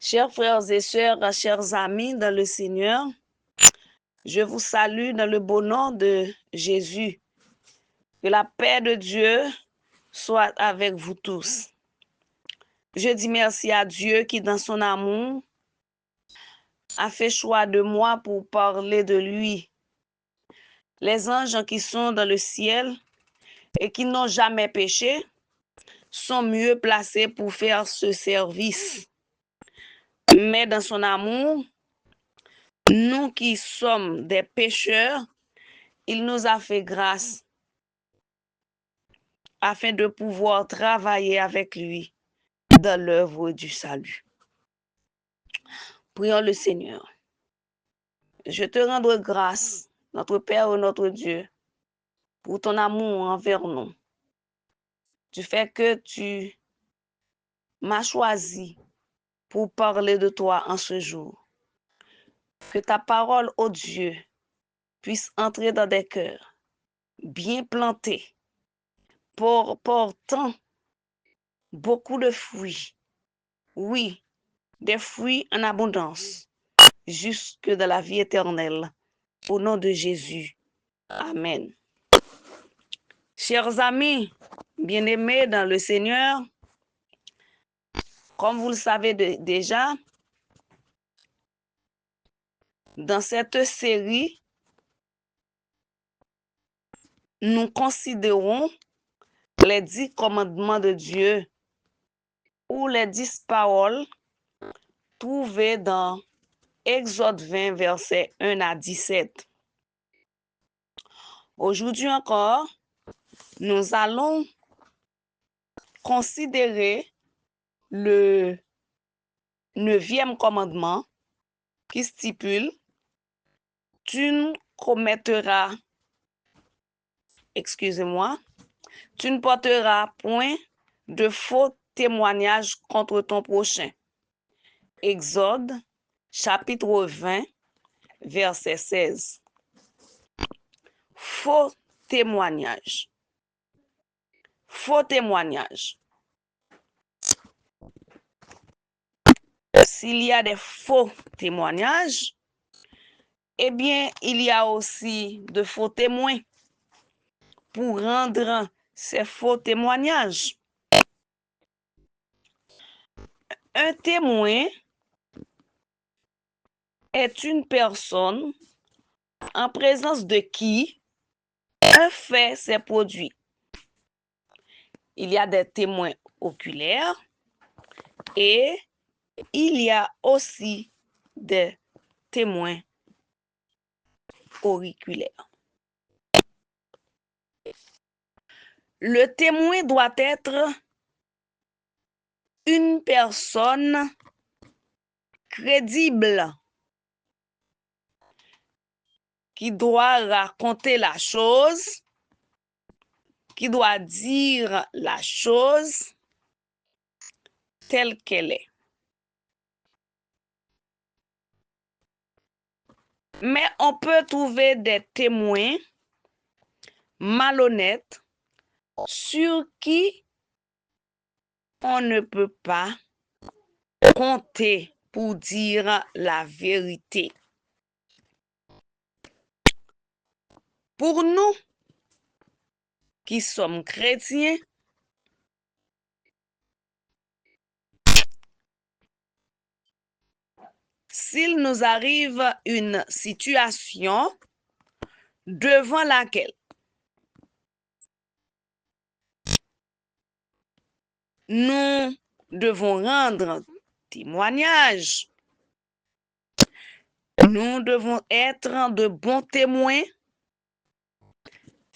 Chers frères et sœurs, chers amis dans le Seigneur, je vous salue dans le beau nom de Jésus. Que la paix de Dieu soit avec vous tous. Je dis merci à Dieu qui, dans son amour, a fait choix de moi pour parler de lui. Les anges qui sont dans le ciel et qui n'ont jamais péché sont mieux placés pour faire ce service. Mais dans son amour, nous qui sommes des pécheurs, il nous a fait grâce afin de pouvoir travailler avec lui dans l'œuvre du salut. Prions le Seigneur. Je te rends grâce, notre Père et notre Dieu, pour ton amour envers nous. Du fait que tu m'as choisi pour parler de toi en ce jour. Que ta parole, ô Dieu, puisse entrer dans des cœurs bien plantés, portant beaucoup de fruits. Oui, des fruits en abondance, jusque dans la vie éternelle. Au nom de Jésus. Amen. Chers amis, bien-aimés dans le Seigneur, comme vous le savez déjà, dans cette série, nous considérons les 10 commandements de Dieu ou les 10 paroles trouvées dans Exode 20, versets 1 à 17. Aujourd'hui encore, nous allons considérer le 9e commandement qui stipule « Tu ne commettras, tu ne porteras point de faux témoignages contre ton prochain. » Exode, chapitre 20, verset 16. Faux témoignages. Faux témoignages. S'il y a des faux témoignages, eh bien, il y a aussi de faux témoins pour rendre ces faux témoignages. Un témoin est une personne en présence de qui un fait s'est produit. Il y a des témoins oculaires et il y a aussi des témoins auriculaires. Le témoin doit être une personne crédible qui doit raconter la chose, qui doit dire la chose telle qu'elle est. Mais on peut trouver des témoins malhonnêtes sur qui on ne peut pas compter pour dire la vérité. Pour nous qui sommes chrétiens, s'il nous arrive une situation devant laquelle nous devons rendre témoignage, nous devons être de bons témoins,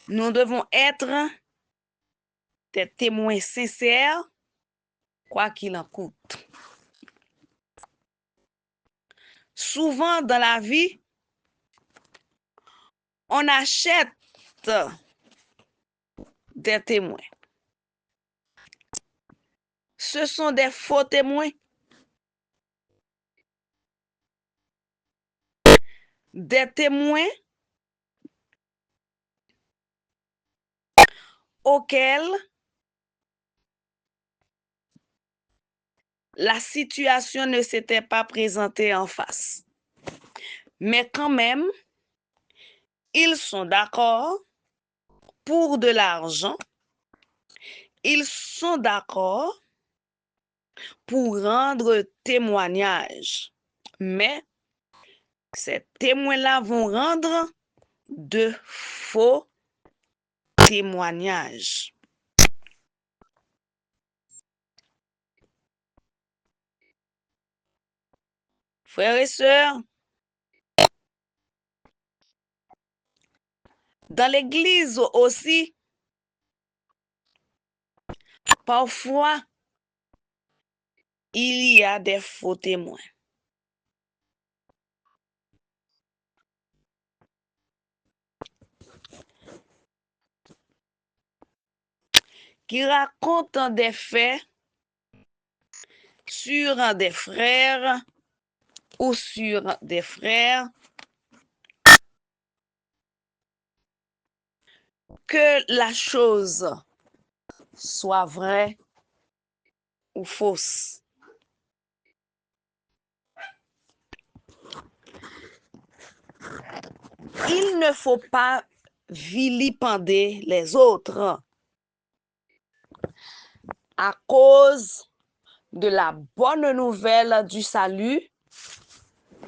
nous devons être des témoins sincères, quoi qu'il en coûte. Souvent dans la vie, on achète des témoins. Ce sont des faux témoins. Des témoins auxquels la situation ne s'était pas présentée en face. Mais quand même, ils sont d'accord pour de l'argent. Ils sont d'accord pour rendre témoignage. Mais ces témoins-là vont rendre de faux témoignages. Frères et sœurs, dans l'Église aussi, parfois, il y a des faux témoins. Qui racontent des faits sur des frères ou sur des frères que la chose soit vraie ou fausse. Il ne faut pas vilipender les autres à cause de la bonne nouvelle du salut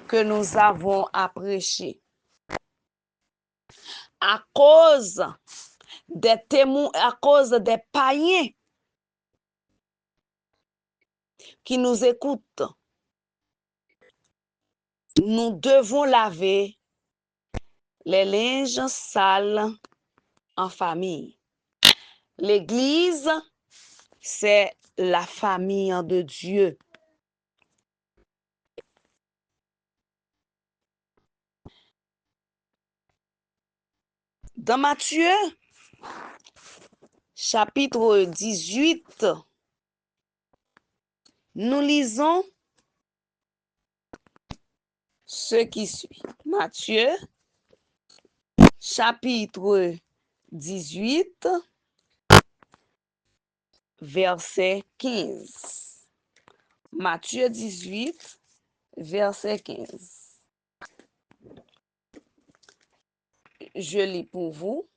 que nous avons à prêcher. À cause des témoins, à cause des païens qui nous écoutent. Nous devons laver les linges sales en famille. L'Église, c'est la famille de Dieu. Dans Matthieu, chapitre 18, nous lisons ce qui suit. Matthieu, chapitre 18, verset 15. Matthieu 18, verset 15. Je lis pour vous.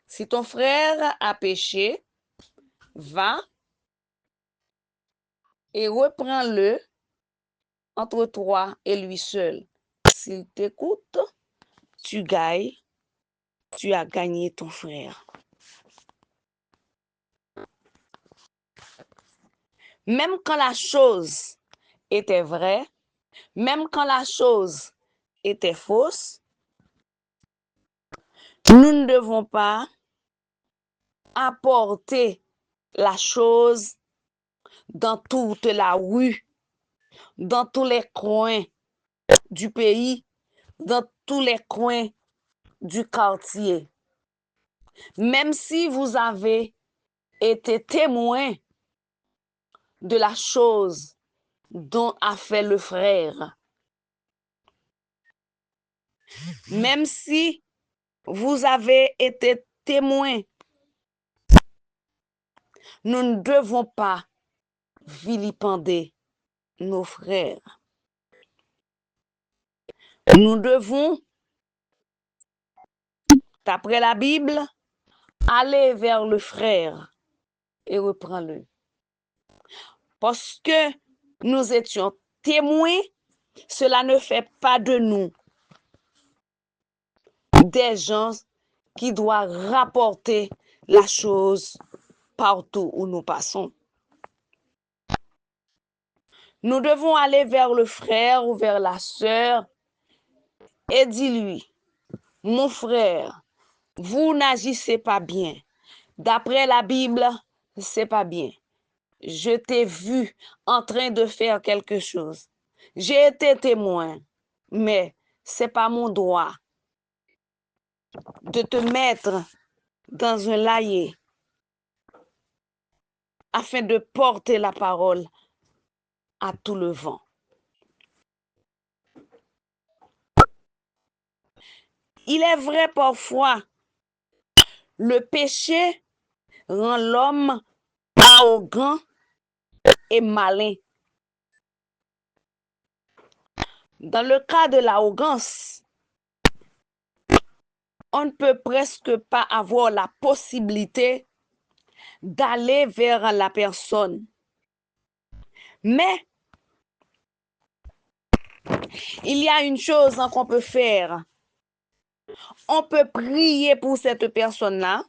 Si ton frère a péché, va et reprends-le entre toi et lui seul. S'il t'écoute, tu as gagné ton frère. Même quand la chose était vraie, même quand la chose était fausse, nous ne devons pas apporter la chose dans toute la rue, dans tous les coins du pays, dans tous les coins du quartier. Même si vous avez été témoin de la chose dont a fait le frère, même si vous avez été témoin, nous ne devons pas vilipender nos frères. Nous devons, d'après la Bible, aller vers le frère et reprendre-le. Parce que nous étions témoins, cela ne fait pas de nous des gens qui doivent rapporter la chose partout où nous passons. Nous devons aller vers le frère ou vers la sœur et dis-lui, mon frère, vous n'agissez pas bien. D'après la Bible, c'est pas bien. Je t'ai vu en train de faire quelque chose. J'ai été témoin, mais c'est pas mon droit de te mettre dans un laïer afin de porter la parole à tout le vent. Il est vrai parfois, le péché rend l'homme arrogant et malin. Dans le cas de l'arrogance, on ne peut presque pas avoir la possibilité d'aller vers la personne. Mais il y a une chose qu'on peut faire. On peut prier pour cette personne-là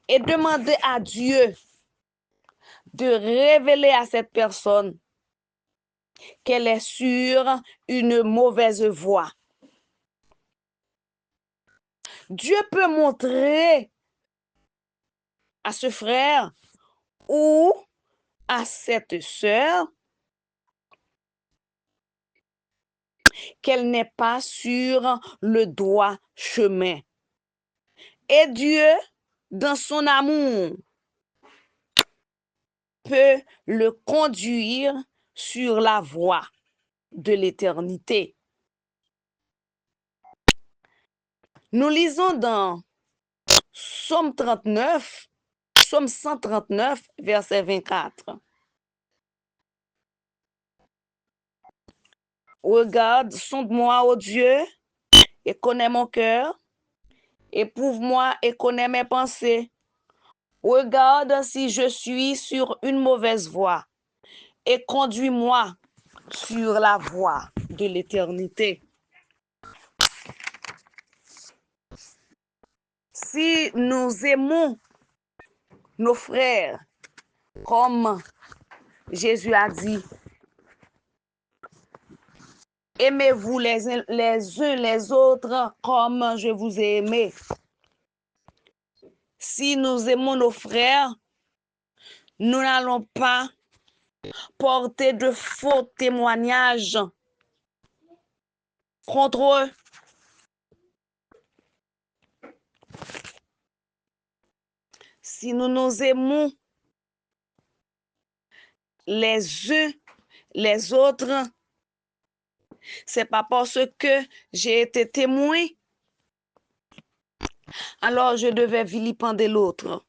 et demander à Dieu de révéler à cette personne qu'elle est sur une mauvaise voie. Dieu peut montrer à ce frère ou à cette sœur qu'elle n'est pas sur le droit chemin. Et Dieu, dans son amour, peut le conduire sur la voie de l'éternité. Nous lisons dans Psaume 139, verset 24. Regarde, sonde-moi, ô Dieu, et connais mon cœur. Éprouve-moi et connais mes pensées. Regarde si je suis sur une mauvaise voie et conduis-moi sur la voie de l'éternité. Si nous aimons nos frères, comme Jésus a dit, aimez-vous les uns les autres comme je vous ai aimé. Si nous aimons nos frères, nous n'allons pas porter de faux témoignages contre eux. Si nous nous aimons les uns les autres, c'est pas parce que j'ai été témoin, alors je devais vilipender l'autre.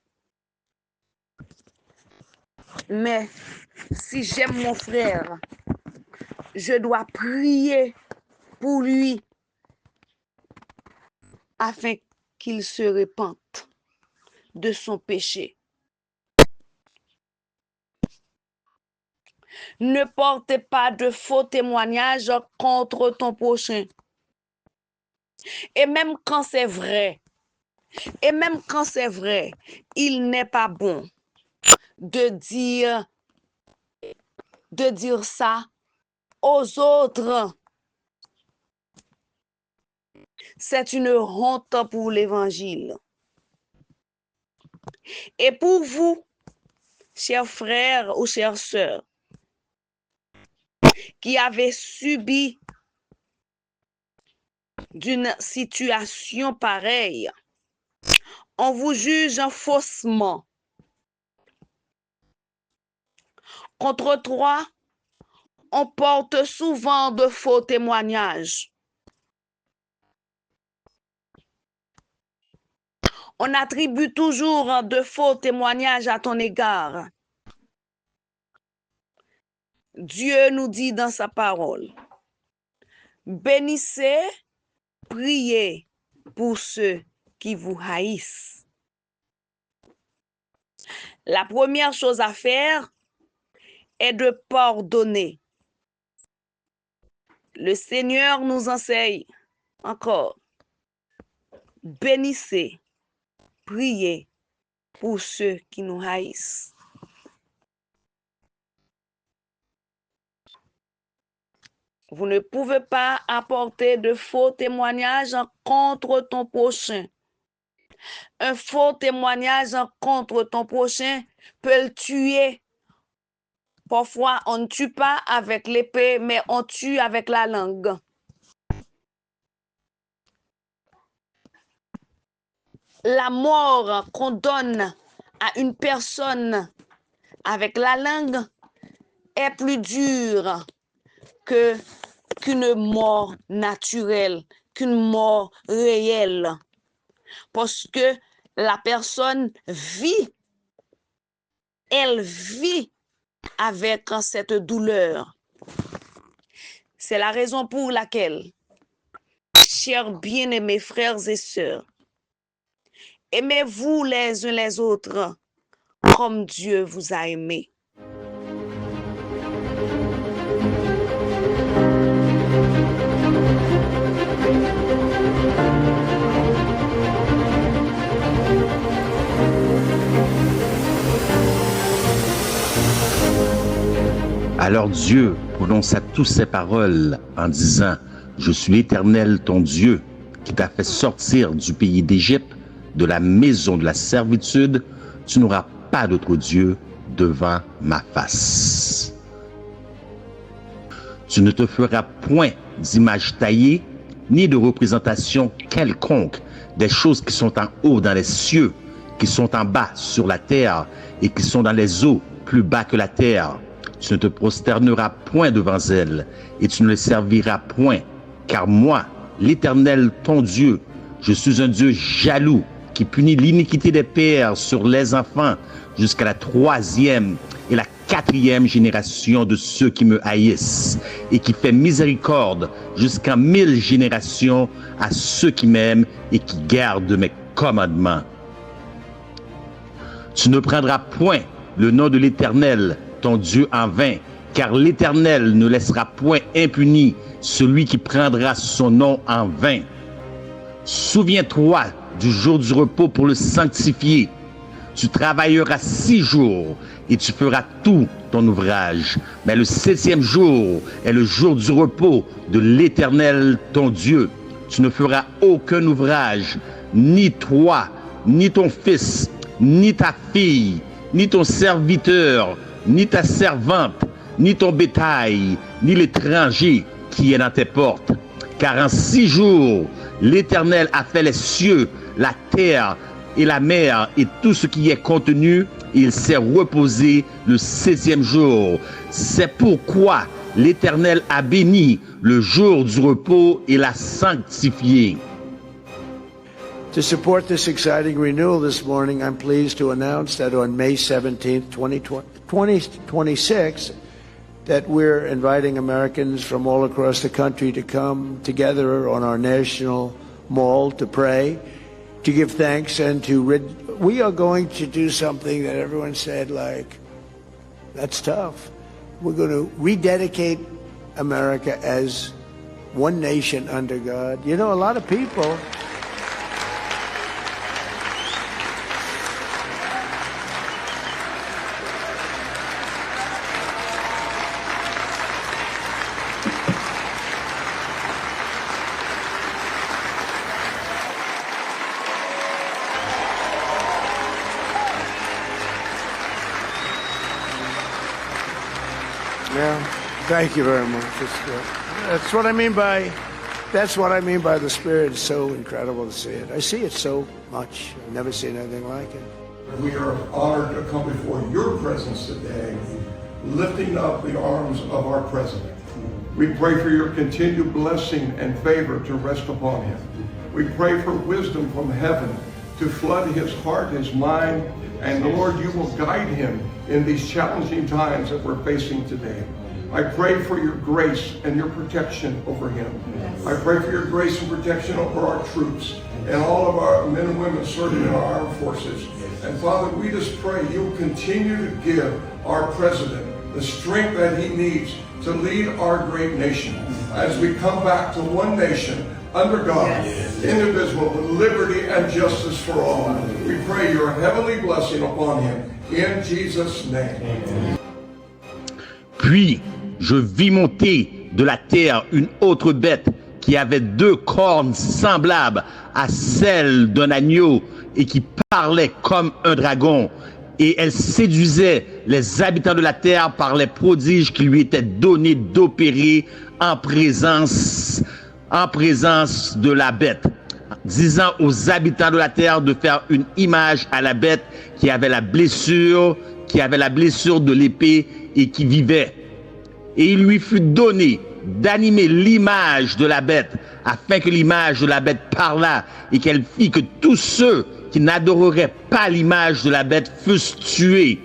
Mais si j'aime mon frère, je dois prier pour lui afin qu'il se repente de son péché. Ne porte pas de faux témoignages contre ton prochain. Et même quand c'est vrai, il n'est pas bon de dire ça aux autres. C'est une honte pour l'évangile. Et pour vous, chers frères ou chères sœurs, qui avez subi d'une situation pareille, on vous juge faussement. Contre toi, on porte souvent de faux témoignages. On attribue toujours de faux témoignages à ton égard. Dieu nous dit dans sa parole, bénissez, priez pour ceux qui vous haïssent. La première chose à faire est de pardonner. Le Seigneur nous enseigne encore, bénissez, priez pour ceux qui nous haïssent. Vous ne pouvez pas apporter de faux témoignages contre ton prochain. Un faux témoignage contre ton prochain peut le tuer. Parfois, on ne tue pas avec l'épée, mais on tue avec la langue. La mort qu'on donne à une personne avec la langue est plus dure qu'une mort naturelle, qu'une mort réelle. Parce que la personne vit, elle vit avec cette douleur. C'est la raison pour laquelle, chers bien-aimés frères et sœurs, aimez-vous les uns les autres comme Dieu vous a aimé. Alors Dieu prononça toutes ces paroles en disant, « Je suis l'Éternel ton Dieu, qui t'a fait sortir du pays d'Égypte, de la maison de la servitude. Tu n'auras pas d'autre Dieu devant ma face. Tu ne te feras point d'image taillée, ni de représentation quelconque des choses qui sont en haut dans les cieux, qui sont en bas sur la terre et qui sont dans les eaux plus bas que la terre. Tu ne te prosterneras point devant elles et tu ne les serviras point, car moi, l'Éternel ton Dieu, je suis un Dieu jaloux qui punit l'iniquité des pères sur les enfants jusqu'à la 3e et la 4e génération de ceux qui me haïssent et qui fait miséricorde jusqu'à 1000 générations à ceux qui m'aiment et qui gardent mes commandements. Tu ne prendras point le nom de l'Éternel, ton Dieu, en vain, car l'Éternel ne laissera point impuni celui qui prendra son nom en vain. Souviens-toi du jour du repos pour le sanctifier. Tu travailleras 6 jours et tu feras tout ton ouvrage. Mais le 7e jour est le jour du repos de l'Éternel ton Dieu. Tu ne feras aucun ouvrage, ni toi, ni ton fils, ni ta fille, ni ton serviteur, ni ta servante, ni ton bétail, ni l'étranger qui est dans tes portes. Car en 6 jours, l'Éternel a fait les cieux, la terre et la mer et tout ce qui est contenu, et il s'est reposé le 7e jour. C'est pourquoi l'Éternel a béni le jour du repos et l'a sanctifié. To support this exciting renewal this morning, I'm pleased to announce that on May 17th, 2026, that we're inviting Americans from all across the country to come together on our national mall to pray, to give thanks, and we are going to do something that everyone said, like, that's tough. We're going to rededicate America as one nation under God. You know, a lot of people... Yeah, thank you very much. That's what I mean by the Spirit. It's so incredible to see it. I see it so much. I've never seen anything like it. We are honored to come before your presence today, lifting up the arms of our president. We pray for your continued blessing and favor to rest upon him. We pray for wisdom from heaven to flood his heart, his mind, and Lord, you will guide him in these challenging times that we're facing today. I pray for your grace and your protection over him. Yes. I pray for your grace and protection over our troops and all of our men and women serving in our armed forces. And Father, we just pray you'll continue to give our president the strength that he needs to lead our great nation as we come back to one nation under God, yes, indivisible, with liberty and justice for all. We pray your heavenly blessing upon him in Jesus' name. Puis je vis monter de la terre une autre bête qui avait 2 cornes semblables à celles d'un agneau et qui parlait comme un dragon. Et elle séduisait les habitants de la terre par les prodiges qui lui étaient donnés d'opérer en présence de la bête, disant aux habitants de la terre de faire une image à la bête qui avait la blessure de l'épée et qui vivait. Et il lui fut donné d'animer l'image de la bête, afin que l'image de la bête parlât et qu'elle fit que tous ceux qui n'adoreraient pas l'image de la bête fussent tués.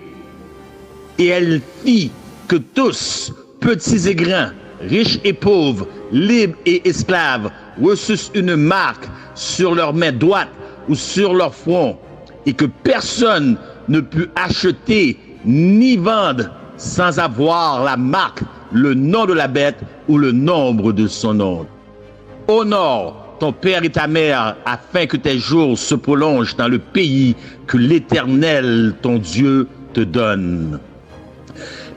Et elle fit que tous, petits et grands, riches et pauvres, libres et esclaves, reçussent une marque sur leur main droite ou sur leur front, et que personne ne put acheter ni vendre sans avoir la marque, le nom de la bête ou le nombre de son nom. Honore ton père et ta mère, afin que tes jours se prolongent dans le pays que l'Éternel, ton Dieu, te donne.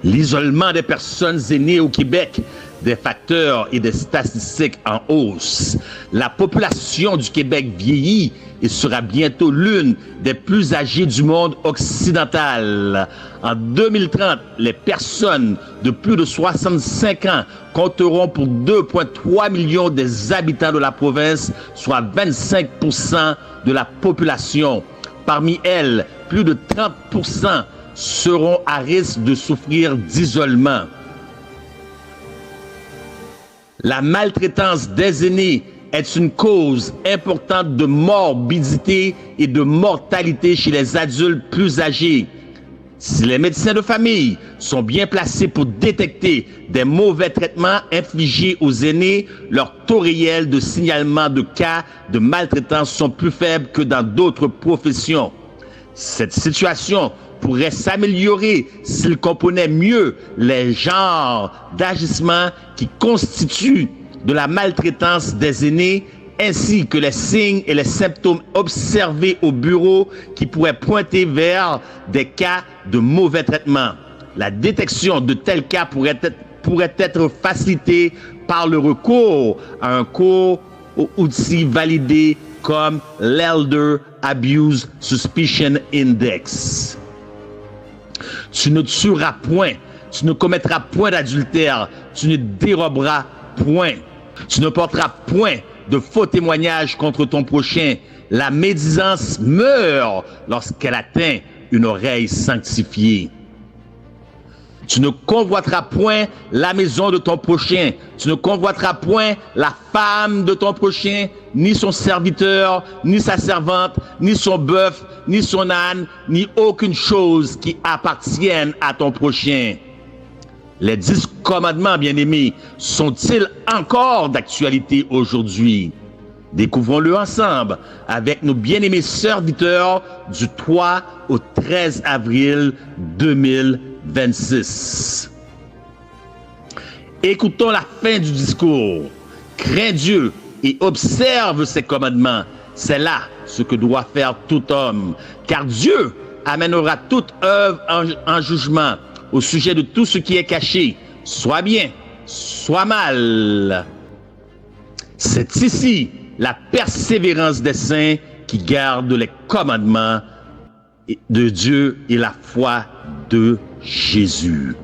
L'isolement des personnes aînées au Québec, des facteurs et des statistiques en hausse. La population du Québec vieillit et sera bientôt l'une des plus âgées du monde occidental. En 2030, les personnes de plus de 65 ans compteront pour 2,3 millions des habitants de la province, soit 25% de la population. Parmi elles, plus de 30% seront à risque de souffrir d'isolement. La maltraitance des aînés est une cause importante de morbidité et de mortalité chez les adultes plus âgés. Si les médecins de famille sont bien placés pour détecter des mauvais traitements infligés aux aînés, leurs taux réels de signalement de cas de maltraitance sont plus faibles que dans d'autres professions. Cette situation pourrait s'améliorer s'ils comprenaient mieux les genres d'agissements qui constituent de la maltraitance des aînés, ainsi que les signes et les symptômes observés au bureau qui pourraient pointer vers des cas de mauvais traitement. La détection de tels cas pourrait être facilitée par le recours à un outil validé comme l'Elder Abuse Suspicion Index. Tu ne tueras point, tu ne commettras point d'adultère, tu ne déroberas point, tu ne porteras point de faux témoignages contre ton prochain. La médisance meurt lorsqu'elle atteint une oreille sanctifiée. Tu ne convoiteras point la maison de ton prochain. Tu ne convoiteras point la femme de ton prochain, ni son serviteur, ni sa servante, ni son bœuf, ni son âne, ni aucune chose qui appartienne à ton prochain. Les 10 commandements, bien-aimés, sont-ils encore d'actualité aujourd'hui? Découvrons-le ensemble avec nos bien-aimés serviteurs du 3 au 13 avril 2026. Écoutons la fin du discours. Crains Dieu et observe ses commandements. C'est là ce que doit faire tout homme. Car Dieu amènera toute œuvre en jugement au sujet de tout ce qui est caché, soit bien, soit mal. C'est ici la persévérance des saints qui gardent les commandements de Dieu et la foi de Jésus.